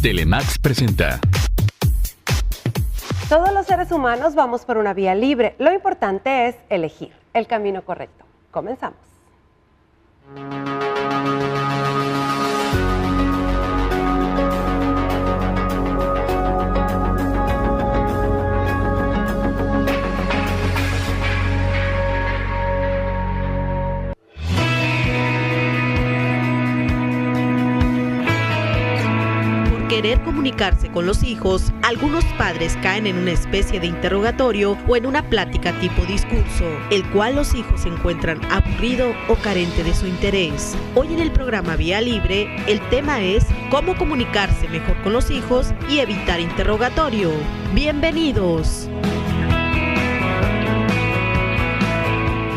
Telemax presenta. Todos los seres humanos vamos por una vía libre. Lo importante es elegir el camino correcto. Comenzamos. Querer comunicarse con los hijos, algunos padres caen en una especie de interrogatorio o en una plática tipo discurso, el cual los hijos encuentran aburrido o carente de su interés. Hoy en el programa Vía Libre, el tema es cómo comunicarse mejor con los hijos y evitar interrogatorio. ¡Bienvenidos!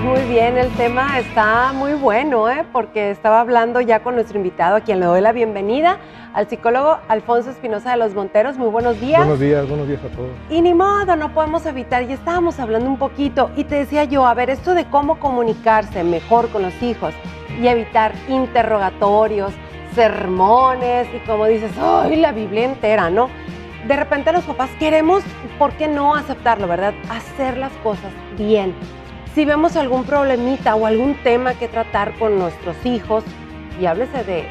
Muy bien, el tema está muy bueno, porque estaba hablando ya con nuestro invitado, a quien le doy la bienvenida, al psicólogo Alfonso Espinosa de los Monteros. Muy buenos días. Buenos días a todos. Y ni modo, no podemos evitar, y estábamos hablando un poquito, y te decía yo, a ver, esto de cómo comunicarse mejor con los hijos y evitar interrogatorios, sermones, y como dices, ¡ay, la Biblia entera!, ¿no? De repente los papás queremos, ¿por qué no aceptarlo, verdad? Hacer las cosas bien. Si vemos algún problemita o algún tema que tratar con nuestros hijos, y háblese de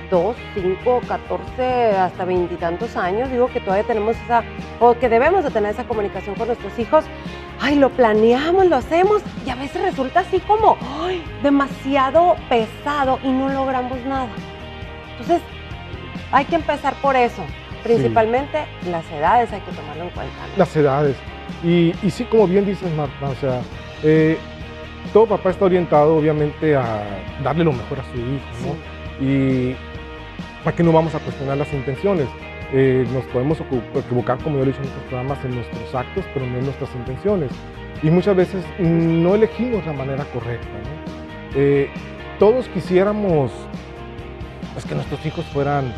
2, 5, 14, hasta 20 y tantos años, digo que todavía tenemos esa, o que debemos de tener esa comunicación con nuestros hijos, ay, lo planeamos, lo hacemos, y a veces resulta así como, ay, demasiado pesado y no logramos nada. Entonces, hay que empezar por eso, principalmente sí. Las edades hay que tomarlo en cuenta, ¿no? Las edades, y sí, como bien dices, Marta, o sea, todo papá está orientado obviamente a darle lo mejor a su hijo, ¿no? Sí. Y aquí no vamos a cuestionar las intenciones. Nos podemos equivocar, como yo he dicho en otros programas, en nuestros actos, pero no en nuestras intenciones. Y muchas veces no elegimos la manera correcta, ¿no? Todos quisiéramos pues, que nuestros hijos fueran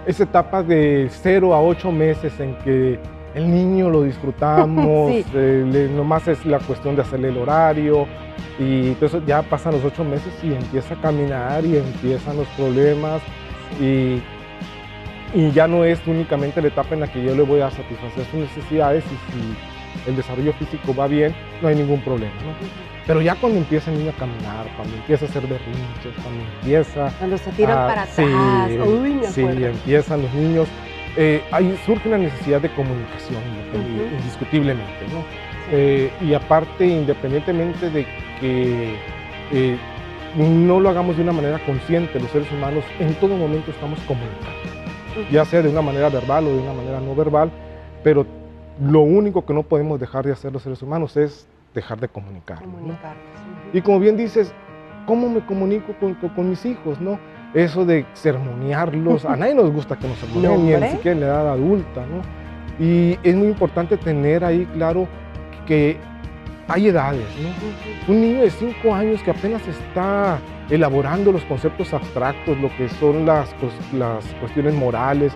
esa etapa de 0 a 8 meses en que el niño lo disfrutamos, sí. Nomás es la cuestión de hacerle el horario, y entonces ya pasan los 8 meses y empieza a caminar y empiezan los problemas, y ya no es únicamente la etapa en la que yo le voy a satisfacer sus necesidades, y si el desarrollo físico va bien, no hay ningún problema, ¿no? Pero ya cuando empieza el niño a caminar, cuando empieza a hacer berrinches, cuando se tiran para atrás, sí, uy, me acuerdo. Sí, empiezan los niños. Ahí surge una necesidad de comunicación, indiscutiblemente, ¿no? Sí. Y aparte, independientemente de que no lo hagamos de una manera consciente, los seres humanos en todo momento estamos comunicando, ya sea de una manera verbal o de una manera no verbal, pero lo único que no podemos dejar de hacer los seres humanos es dejar de comunicar, ¿no? Y como bien dices, ¿cómo me comunico con mis hijos, no? Eso de sermonearlos, a nadie nos gusta que nos sermoneen, ni siquiera en la edad adulta, ¿no? Y es muy importante tener ahí claro que hay edades, ¿no? Un niño de 5 años que apenas está elaborando los conceptos abstractos, lo que son las cuestiones morales,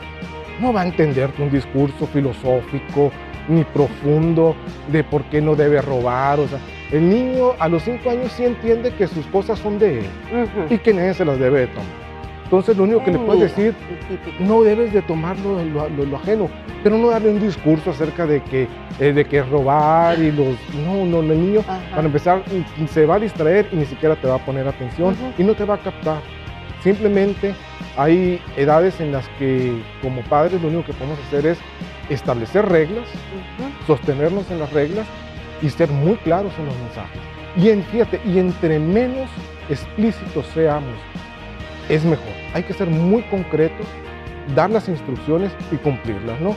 no va a entenderte un discurso filosófico ni profundo de por qué no debe robar, o sea, el niño a los 5 años sí entiende que sus cosas son de él y que nadie se las debe de tomar. Entonces lo único que le puedes decir, no debes de tomar lo ajeno, pero no darle un discurso acerca de que robar y los... No, el niño para empezar se va a distraer y ni siquiera te va a poner atención y no te va a captar. Simplemente hay edades en las que como padres lo único que podemos hacer es establecer reglas, sostenernos en las reglas y ser muy claros en los mensajes. Fíjate, y entre menos explícitos seamos, es mejor. Hay que ser muy concretos, dar las instrucciones y cumplirlas, ¿no?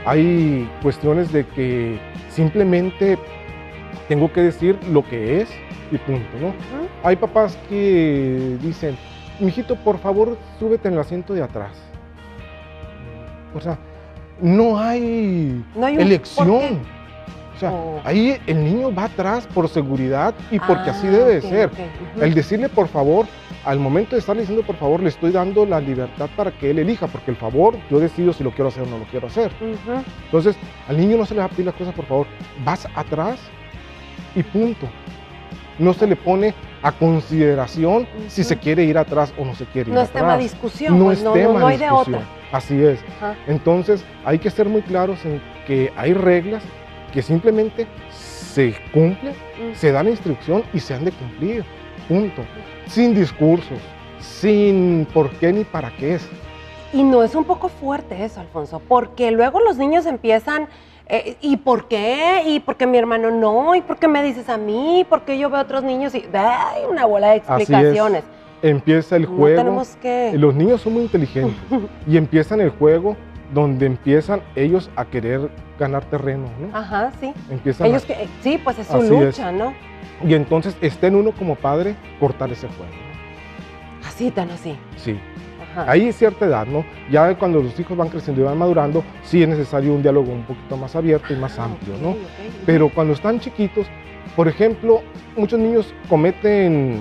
Hay cuestiones de que simplemente tengo que decir lo que es y punto, ¿no? Hay papás que dicen, mijito, por favor, súbete en el asiento de atrás. O sea, no hay elección. O sea, ahí el niño va atrás por seguridad y porque así debe de ser. El decirle por favor, al momento de estarle diciendo por favor, le estoy dando la libertad para que él elija, porque el favor, yo decido si lo quiero hacer o no lo quiero hacer. Entonces, al niño no se le va a pedir las cosas por favor, vas atrás y punto. No se le pone a consideración si se quiere ir atrás o no se quiere ir atrás. No es tema de discusión, no hay de otra. Así es. Ajá. Entonces hay que ser muy claros en que hay reglas que simplemente se cumplen, se da la instrucción y se han de cumplir, punto. Sin discursos, sin por qué ni para qué es. Y no es un poco fuerte eso, Alfonso, porque luego los niños empiezan, ¿y por qué? ¿Y por qué mi hermano no? ¿Y por qué me dices a mí? ¿Por qué yo veo a otros niños? Y ¡ay! Una bola de explicaciones. Así es. Empieza el juego. No tenemos que... Los niños son muy inteligentes y empiezan el juego donde empiezan ellos a querer ganar terreno, ¿no? Ajá, sí. Empiezan ellos sí, pues es su Así lucha, es. ¿no? Y entonces está en uno como padre cortar ese juego, ¿no? Así, tan así. Sí. Ajá. Hay cierta edad, ¿no? Ya cuando los hijos van creciendo y van madurando, sí es necesario un diálogo un poquito más abierto y más amplio, ¿no? Ok. Pero cuando están chiquitos, por ejemplo, muchos niños cometen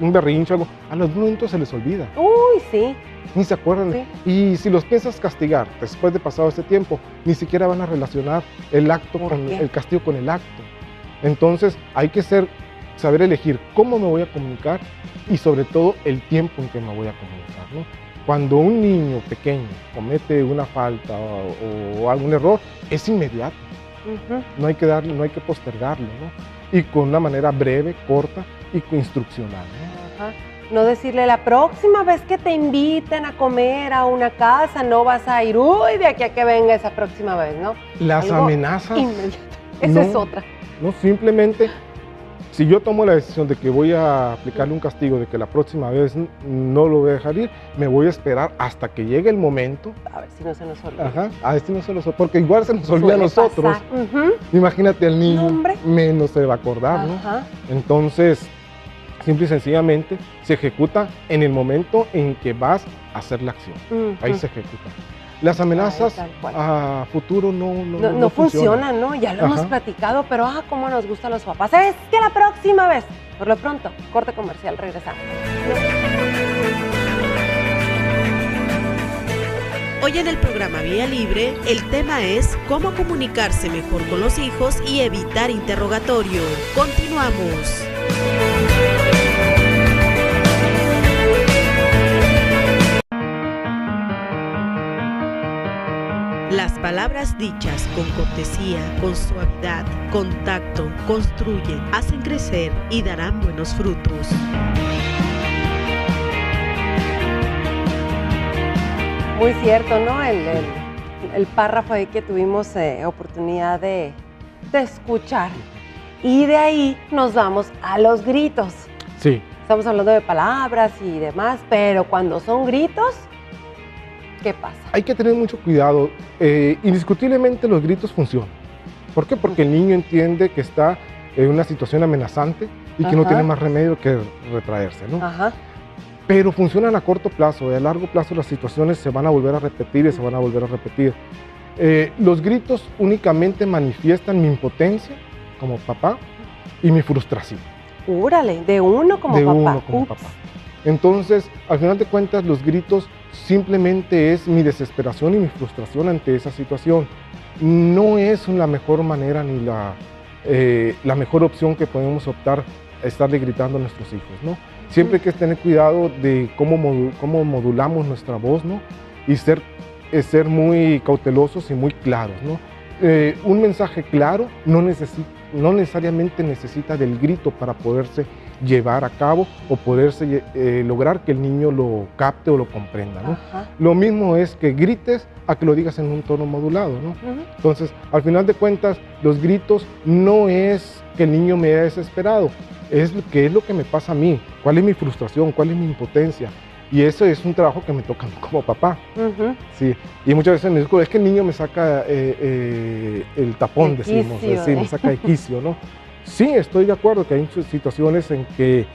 un berrinche o algo, a los momentos se les olvida, Uy, sí. ni se acuerdan. Sí. Y si los piensas castigar después de pasado este tiempo, ni siquiera van a relacionar el acto ¿Por con qué? el castigo con el acto. Entonces hay que saber elegir cómo me voy a comunicar y sobre todo el tiempo en que me voy a comunicar, ¿no? Cuando un niño pequeño comete una falta o algún error, es inmediato. Ujú. No hay que postergarlo, ¿no? Y con una manera breve, corta y instruccional, ¿no? Ajá. No decirle la próxima vez que te inviten a comer a una casa, no vas a ir, uy, de aquí a que venga esa próxima vez, ¿no? Las Algo amenazas, inmediato. Esa no. es otra. no simplemente, si yo tomo la decisión de que voy a aplicarle un castigo, de que la próxima vez no lo voy a dejar ir, me voy a esperar hasta que llegue el momento. A ver si no se nos olvida. Ajá, a este no se los, porque igual se nos olvida a Suele nosotros. pasar. Ujú. Imagínate al niño, No, hombre. menos se va a acordar, ¿no? Ajá. Entonces, simple y sencillamente, se ejecuta en el momento en que vas a hacer la acción. Ahí Ujú. se ejecuta. Las amenazas Tal cual. a futuro No funcionan, ¿no? Ya lo hemos Ajá. platicado, pero cómo nos gustan los papás. ¿Sabes qué? La próxima vez. Por lo pronto, corte comercial, regresamos. Hoy en el programa Vía Libre, el tema es cómo comunicarse mejor con los hijos y evitar interrogatorio. Continuamos. Las palabras dichas con cortesía, con suavidad, con tacto, construyen, hacen crecer y darán buenos frutos. Muy cierto, ¿no? El párrafo ahí que tuvimos oportunidad de escuchar. Y de ahí nos vamos a los gritos. Sí, Estamos hablando de palabras y demás, pero cuando son gritos, ¿qué pasa? hay que tener mucho cuidado. Indiscutiblemente los gritos funcionan. ¿Por qué? Porque el niño entiende que está en una situación amenazante y que no Ajá. tiene más remedio que retraerse, ¿no? Ajá. Pero funcionan a corto plazo, y a largo plazo las situaciones se van a volver a repetir y se van a volver a repetir. Los gritos únicamente manifiestan mi impotencia como papá y mi frustración Úrale, de uno como de papá. uno como Ups. papá. Entonces, al final de cuentas, los gritos simplemente es mi desesperación y mi frustración ante esa situación. No es la mejor manera ni la mejor opción que podemos optar a estarle gritando a nuestros hijos, ¿no? Siempre hay que tener cuidado de cómo modulamos nuestra voz, ¿no? Y ser muy cautelosos y muy claros, ¿no? Un mensaje claro no necesariamente necesita del grito para poderse llevar a cabo o poderse lograr que el niño lo capte o lo comprenda, ¿no? Ajá. Lo mismo es que grites a que lo digas en un tono modulado, ¿no? Ujú. Entonces, al final de cuentas, los gritos no es que el niño me haya desesperado, es lo que me pasa a mí, cuál es mi frustración, cuál es mi impotencia. Y eso es un trabajo que me toca a mí como papá. Ujú. Sí. Y muchas veces me digo, es que el niño me saca el tapón, De decimos, quicio, sí, me saca de quicio, ¿no? Sí, estoy de acuerdo que hay situaciones en que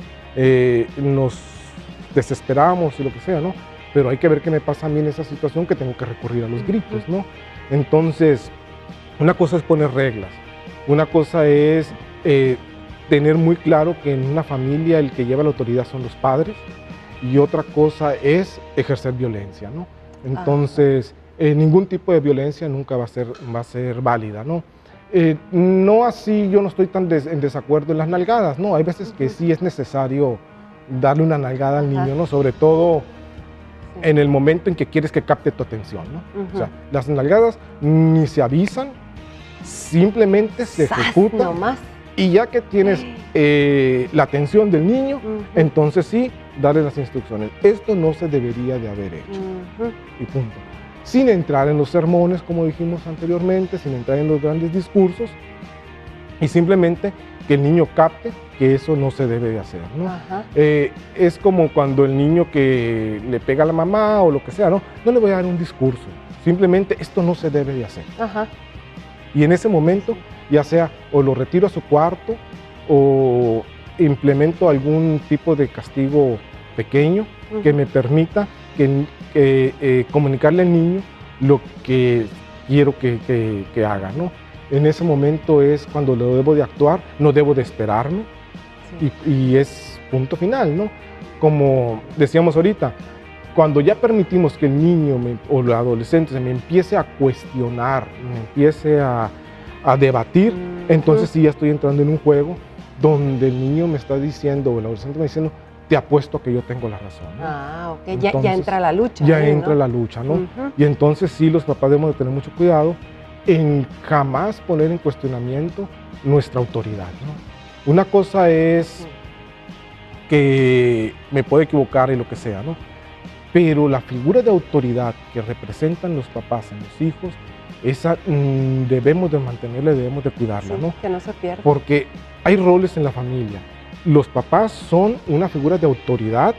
nos desesperamos y lo que sea, ¿no? Pero hay que ver qué me pasa a mí en esa situación que tengo que recurrir a los gritos, ¿no? Entonces, una cosa es poner reglas, una cosa es tener muy claro que en una familia el que lleva la autoridad son los padres, y otra cosa es ejercer violencia, ¿no? Entonces, ningún tipo de violencia nunca va a ser válida, ¿no? No así, yo no estoy tan en desacuerdo en las nalgadas, ¿no? Hay veces que sí es necesario darle una nalgada al niño, ¿no? Sobre todo en el momento en que quieres que capte tu atención, ¿no? O sea, las nalgadas ni se avisan, simplemente se ejecutan. Nomás. Y ya que tienes la atención del niño, entonces sí, darle las instrucciones. Esto no se debería de haber hecho. Y punto. Sin entrar en los sermones, como dijimos anteriormente, sin entrar en los grandes discursos, y simplemente que el niño capte que eso no se debe de hacer, ¿no? Es como cuando el niño que le pega a la mamá o lo que sea, ¿no? No le voy a dar un discurso, simplemente esto no se debe de hacer. Y en ese momento, ya sea o lo retiro a su cuarto o implemento algún tipo de castigo pequeño que me permita comunicarle al niño lo que quiero que haga, ¿no? En ese momento es cuando lo debo de actuar, no debo de esperarme, y es punto final, ¿no? Como decíamos ahorita, cuando ya permitimos que el niño o el adolescente se me empiece a cuestionar, me empiece a debatir, entonces sí ya estoy entrando en un juego donde el niño me está diciendo, o el adolescente me está diciendo, te apuesto a que yo tengo la razón, ¿no? Ok, entonces, ya entra la lucha. Ya entra la lucha, ¿no? Y entonces sí, los papás debemos de tener mucho cuidado en jamás poner en cuestionamiento nuestra autoridad, ¿no? Una cosa es que me puedo equivocar y lo que sea, ¿no? Pero la figura de autoridad que representan los papás en los hijos, esa debemos de mantenerla, debemos de cuidarla, ¿no? Que no se pierda. Porque hay roles en la familia. Los papás son una figura de autoridad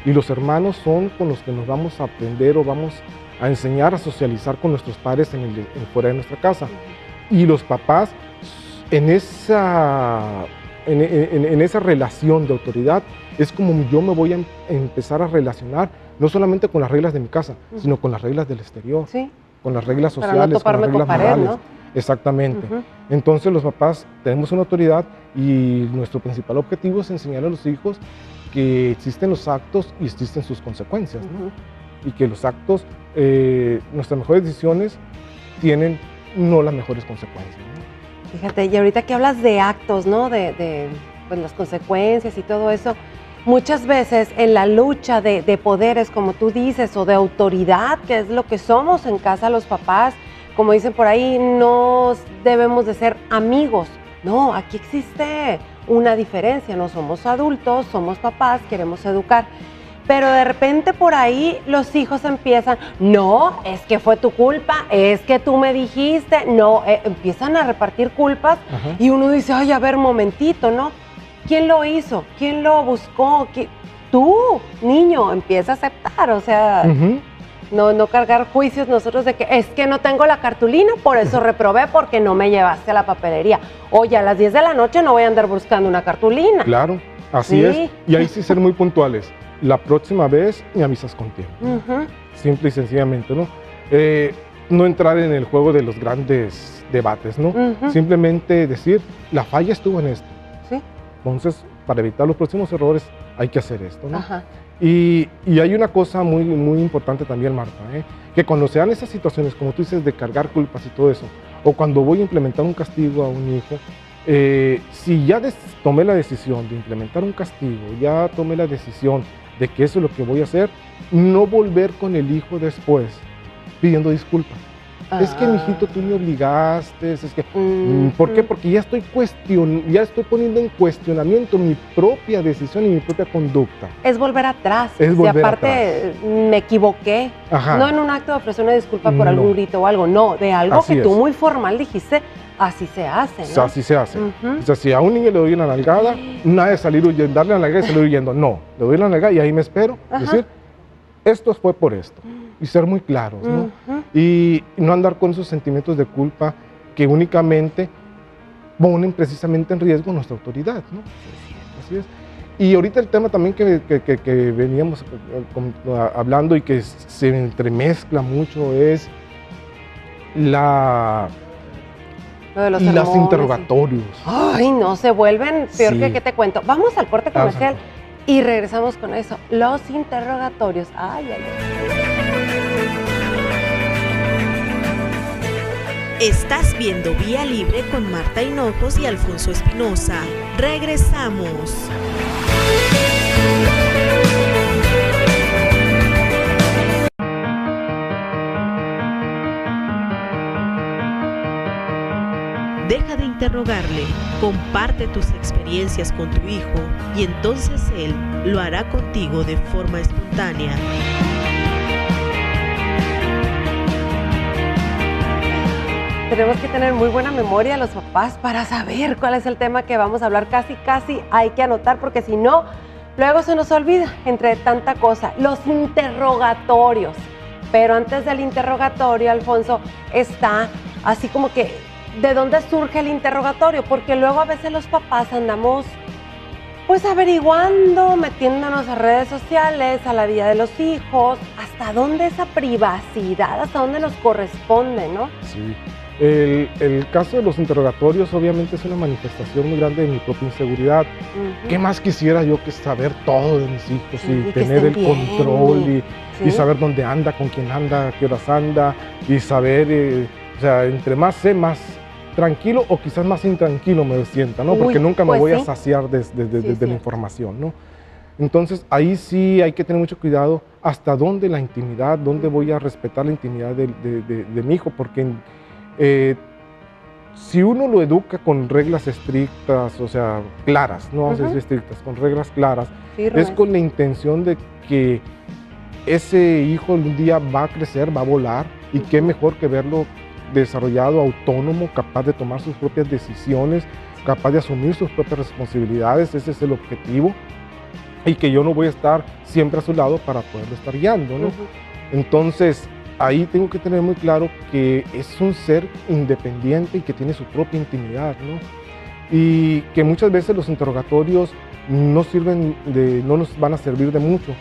y los hermanos son con los que nos vamos a aprender o vamos a enseñar a socializar con nuestros padres fuera de nuestra casa. Y los papás en esa relación de autoridad es como yo me voy a empezar a relacionar no solamente con las reglas de mi casa, sino con las reglas del exterior, con las reglas sociales, no con las reglas morales. ¿No? Exactamente. Entonces los papás tenemos una autoridad y nuestro principal objetivo es enseñar a los hijos que existen los actos y existen sus consecuencias, ¿no? Y que los actos, nuestras mejores decisiones tienen no las mejores consecuencias, ¿no? Fíjate, y ahorita que hablas de actos, ¿no? De pues, las consecuencias y todo eso, muchas veces en la lucha de poderes, como tú dices, o de autoridad, que es lo que somos en casa los papás, como dicen por ahí, no debemos de ser amigos. No, aquí existe una diferencia, no somos adultos, somos papás, queremos educar. Pero de repente por ahí los hijos empiezan, no, es que fue tu culpa, es que tú me dijiste, no, empiezan a repartir culpas. Y uno dice, ay, a ver, momentito, ¿no? ¿Quién lo hizo? ¿Quién lo buscó? Tú, niño, empieza a aceptar, o sea, no cargar juicios nosotros de que es que no tengo la cartulina, por eso reprobé porque no me llevaste a la papelería. Oye, a las 10 de la noche no voy a andar buscando una cartulina. Claro, así es. Y ahí sí ser muy puntuales. La próxima vez me avisas con tiempo. Simple y sencillamente, ¿no? No entrar en el juego de los grandes debates, ¿no? Simplemente decir, la falla estuvo en esto. Entonces, para evitar los próximos errores, hay que hacer esto, ¿no? Y hay una cosa muy, muy importante también, Marta, que cuando se dan esas situaciones, como tú dices, de cargar culpas y todo eso, o cuando voy a implementar un castigo a un hijo, si ya tomé la decisión de implementar un castigo, ya tomé la decisión de que eso es lo que voy a hacer, no volver con el hijo después pidiendo disculpas. Es que, mijito, tú me obligaste, es que... ¿Por qué? Porque ya estoy poniendo en cuestionamiento mi propia decisión y mi propia conducta. Es volver atrás. Es volver aparte, me equivoqué. No en un acto de ofrecer una disculpa por algún grito o algo, no, de algo así que tú muy formal dijiste, así se hace, ¿no? O sea, así se hace. O sea, si a un niño le doy una nalgada, nada de salir huyendo, darle la nalgada y salir huyendo. No, le doy la nalgada y ahí me espero. Decir, esto fue por esto. Y ser muy claros, ¿no? Y no andar con esos sentimientos de culpa que únicamente ponen precisamente en riesgo nuestra autoridad, ¿no? Así es. Y ahorita el tema también que veníamos hablando y que se entremezcla mucho es los interrogatorios. Ay, no, se vuelven peor que te cuento. Vamos al corte comercial y regresamos con eso. Los interrogatorios. Ay, ay, ay. Estás viendo Vía Libre con Marta Hinojos y Alfonso Espinosa. Regresamos. Deja de interrogarle, comparte tus experiencias con tu hijo y entonces él lo hará contigo de forma espontánea. Tenemos que tener muy buena memoria los papás para saber cuál es el tema que vamos a hablar. Casi hay que anotar porque si no, luego se nos olvida entre tanta cosa. Los interrogatorios. Pero antes del interrogatorio, Alfonso, está así como que, ¿de dónde surge el interrogatorio? Porque luego a veces los papás andamos pues averiguando, metiéndonos a redes sociales, a la vida de los hijos, hasta dónde esa privacidad, hasta dónde nos corresponde, ¿no? Sí. El caso de los interrogatorios obviamente es una manifestación muy grande de mi propia inseguridad. ¿Qué más quisiera yo que saber todo de mis hijos y tener el control y saber dónde anda, con quién anda, a qué horas anda y saber, o sea, entre más sé, más tranquilo o quizás más intranquilo me sienta, ¿no? Porque nunca me voy a saciar de la información, ¿no? Entonces ahí sí hay que tener mucho cuidado hasta dónde la intimidad, dónde voy a respetar la intimidad de mi hijo, porque si uno lo educa con reglas estrictas, o sea, claras, no vamos a decir estrictas, con reglas claras, es con la intención de que ese hijo un día va a crecer, va a volar, y qué mejor que verlo desarrollado, autónomo, capaz de tomar sus propias decisiones, capaz de asumir sus propias responsabilidades. Ese es el objetivo, y que yo no voy a estar siempre a su lado para poderlo estar guiando, ¿no? Entonces, ahí tengo que tener muy claro que es un ser independiente y que tiene su propia intimidad, ¿no? Y que muchas veces los interrogatorios no nos van a servir de mucho,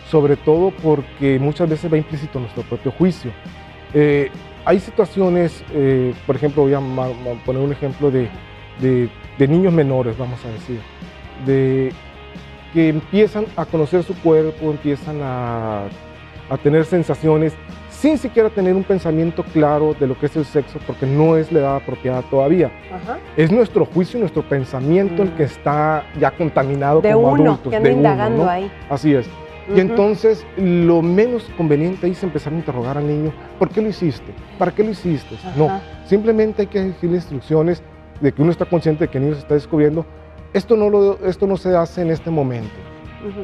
sobre todo porque muchas veces va implícito nuestro propio juicio. Hay situaciones, por ejemplo, voy a poner un ejemplo de niños menores, vamos a decir, que empiezan a conocer su cuerpo, empiezan a tener sensaciones, sin siquiera tener un pensamiento claro de lo que es el sexo, porque no es la edad apropiada todavía. Es nuestro juicio, nuestro pensamiento el que está ya contaminado como adultos. Que anda indagando, ¿no? Ahí. Así es. Y entonces lo menos conveniente ahí es empezar a interrogar al niño. ¿Por qué lo hiciste? ¿Para qué lo hiciste? No, simplemente hay que decirle instrucciones de que uno está consciente de que el niño se está descubriendo. Esto no se hace en este momento.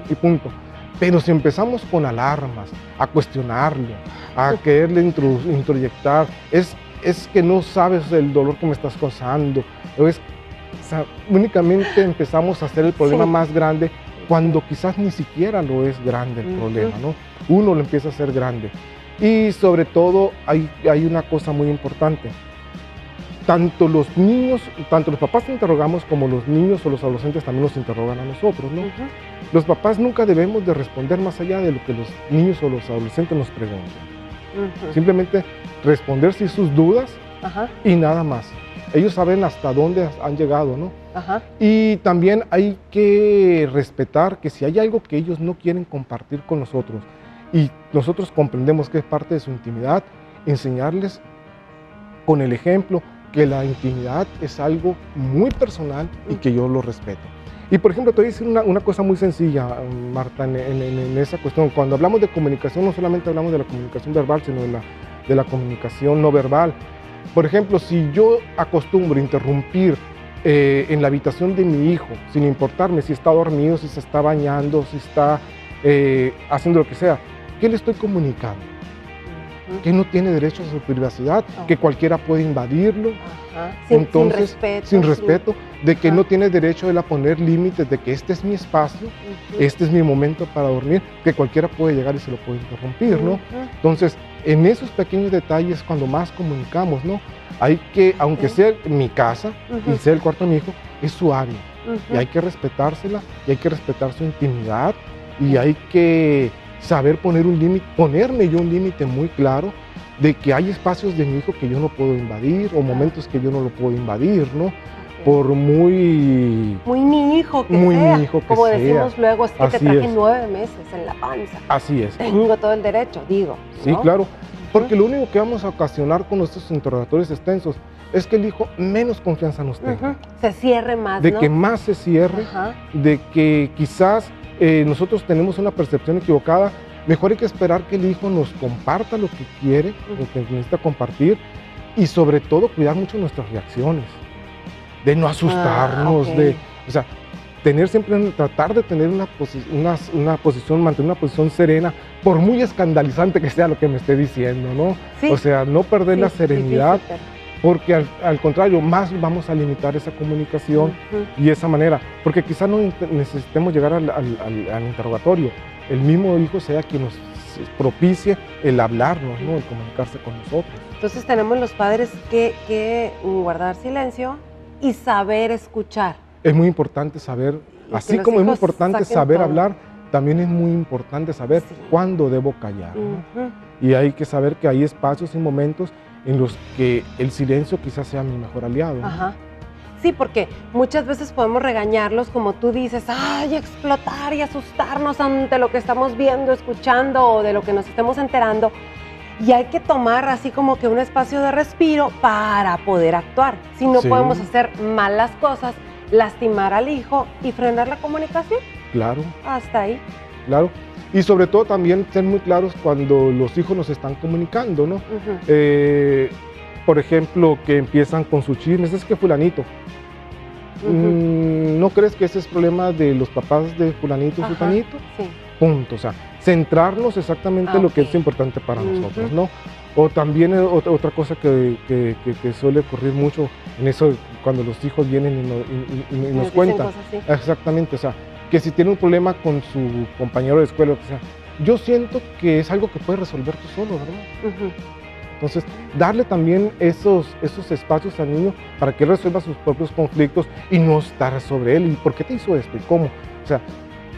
Y punto. Pero si empezamos con alarmas, a cuestionarlo, a quererle introyectar, es que no sabes el dolor que me estás causando, o sea, únicamente empezamos a hacer el problema más grande cuando quizás ni siquiera lo es grande el problema, ¿no? Uno lo empieza a hacer grande. Y sobre todo hay una cosa muy importante. Tanto los papás interrogamos como los niños o los adolescentes también nos interrogan a nosotros, ¿no? Los papás nunca debemos de responder más allá de lo que los niños o los adolescentes nos preguntan. Simplemente responder si sus dudas y nada más. Ellos saben hasta dónde han llegado, ¿no? Y también hay que respetar que si hay algo que ellos no quieren compartir con nosotros y nosotros comprendemos que es parte de su intimidad, enseñarles con el ejemplo que la intimidad es algo muy personal y que yo lo respeto. Y por ejemplo, te voy a decir una cosa muy sencilla, Marta, en esa cuestión. Cuando hablamos de comunicación, no solamente hablamos de la comunicación verbal, sino de la comunicación no verbal. Por ejemplo, si yo acostumbro interrumpir en la habitación de mi hijo, sin importarme si está dormido, si se está bañando, si está haciendo lo que sea, ¿qué le estoy comunicando? Que no tiene derecho a su privacidad, que cualquiera puede invadirlo. Entonces, sin respeto, de que no tiene derecho él a poner límites, de que este es mi espacio, este es mi momento para dormir, que cualquiera puede llegar y se lo puede interrumpir, ¿no? Entonces, en esos pequeños detalles, cuando más comunicamos, ¿no? Hay que, aunque sea mi casa y sea el cuarto de mi hijo, es su área, y hay que respetársela, y hay que respetar su intimidad, y hay que saber poner un límite, ponerme yo un límite muy claro de que hay espacios de mi hijo que yo no puedo invadir o momentos que yo no lo puedo invadir, ¿no? Por muy mi hijo que sea, como decimos luego, es que te traje 9 meses en la panza. Así es. Tengo todo el derecho, digo, ¿no? Sí, claro, porque lo único que vamos a ocasionar con nuestros interrogatorios extensos es que el hijo menos confianza nos tenga. Se cierre más, de que más se cierre, de que quizás nosotros tenemos una percepción equivocada. Mejor hay que esperar que el hijo nos comparta lo que quiere, lo que necesita compartir, y sobre todo cuidar mucho nuestras reacciones. de no asustarnos, okay. o sea, tener siempre, tratar de tener una posición, mantener una posición serena, por muy escandalizante que sea lo que me esté diciendo, ¿no? Sí. O sea, no perder la serenidad, sí, porque al contrario, más vamos a limitar esa comunicación y esa manera, porque quizás no necesitemos llegar al interrogatorio, el mismo hijo sea quien nos propicie el hablarnos, ¿no? El comunicarse con nosotros. Entonces tenemos los padres que guardar silencio y saber escuchar. Es muy importante saber, así como es muy importante saber hablar, también es muy importante saber cuándo debo callar, ¿no? Y hay que saber que hay espacios y momentos en los que el silencio quizás sea mi mejor aliado, ¿no? Ajá. Sí, porque muchas veces podemos regañarlos, como tú dices, ay, explotar y asustarnos ante lo que estamos viendo, escuchando o de lo que nos estemos enterando. Y hay que tomar así como que un espacio de respiro para poder actuar. Si no podemos hacer malas cosas, lastimar al hijo y frenar la comunicación. Claro. Hasta ahí. Claro. Y sobre todo también ser muy claros cuando los hijos nos están comunicando, ¿no? Por ejemplo, que empiezan con sus chismes, es que fulanito. ¿No crees que ese es problema de los papás de fulanito y sutanito? Sí. Punto. O sea, centrarnos exactamente en lo que es importante para nosotros, ¿no? O también otra cosa que suele ocurrir mucho en eso, cuando los hijos vienen y nos cuentan. Exactamente, o sea, que si tiene un problema con su compañero de escuela, o sea, yo siento que es algo que puedes resolver tú solo, ¿verdad? Entonces, darle también esos espacios al niño para que él resuelva sus propios conflictos y no estar sobre él. ¿Y por qué te hizo esto? ¿Y cómo? O sea,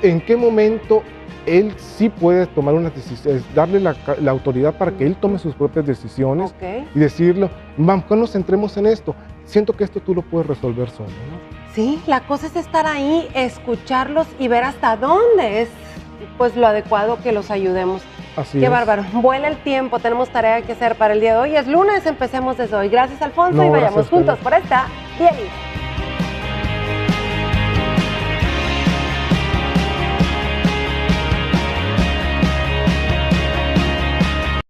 ¿en qué momento él sí puede tomar unas decisiones? Darle la autoridad para que él tome sus propias decisiones y decirle, vamos, que nos centremos en esto. Siento que esto tú lo puedes resolver solo, ¿no? Sí, la cosa es estar ahí, escucharlos y ver hasta dónde es pues lo adecuado que los ayudemos. Así Qué es. bárbaro. Vuela el tiempo, tenemos tarea que hacer para el día de hoy. Es lunes, empecemos desde hoy. Gracias, Alfonso, y vayamos juntos por esta Día Libre.